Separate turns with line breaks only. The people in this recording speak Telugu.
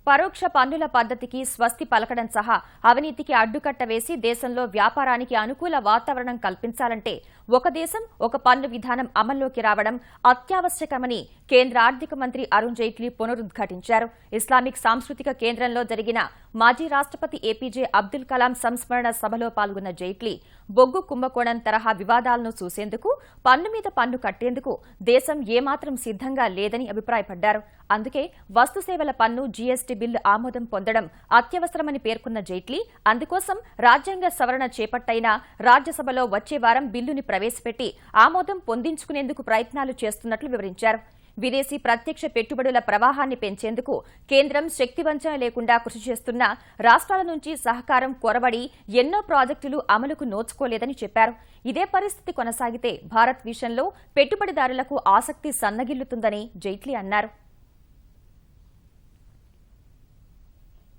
పరోక్ష పన్నుల పద్ధతికి స్వస్తి పలకడం సహా అవినీతికి అడ్డుకట్ట వేసి దేశంలో వ్యాపారానికి అనుకూల వాతావరణం కల్పించాలంటే ఒక దేశం ఒక పన్ను విధానం అమల్లోకి రావడం అత్యావశ్యకమని కేంద్ర ఆర్థిక మంత్రి అరుణ్ జైట్లీ పునరుద్ఘాటించారు. ఇస్లామిక్ సాంస్కృతిక కేంద్రంలో జరిగిన మాజీ రాష్ట్రపతి ఏపీజే అబ్దుల్ కలాం సంస్మరణ సభలో పాల్గొన్న జైట్లీ బొగ్గు కుంభకోణం తరహా వివాదాలను చూసేందుకు పన్ను మీద పన్ను కట్టేందుకు దేశం ఏమాత్రం సిద్ధంగా లేదని అభిప్రాయపడ్డారు. అందుకే వస్తు సేవల పన్ను జీఎస్టీ బిల్లు ఆమోదం పొందడం అత్యవసరమని పేర్కొన్న జైట్లీ అందుకోసం రాజ్యాంగ సవరణ చేపట్టైనా రాజ్యసభలో వచ్చే వారం బిల్లుని ప్రవేశపెట్టి ఆమోదం పొందించుకునేందుకు ప్రయత్నాలు చేస్తున్నట్లు వివరించారు. విదేశీ ప్రత్యక్ష పెట్టుబడుల ప్రవాహాన్ని పెంచేందుకు కేంద్రం శక్తివంచన లేకుండా కృషి చేస్తున్న రాష్ట్రాల నుంచి సహకారం కొరబడి ఎన్నో ప్రాజెక్టులు అమలుకు నోచుకోలేదని చెప్పారు. ఇదే పరిస్థితి కొనసాగితే భారత్ విషయంలో పెట్టుబడిదారులకు ఆసక్తి సన్నగిల్లుతుందని జైట్లీ అన్నారు.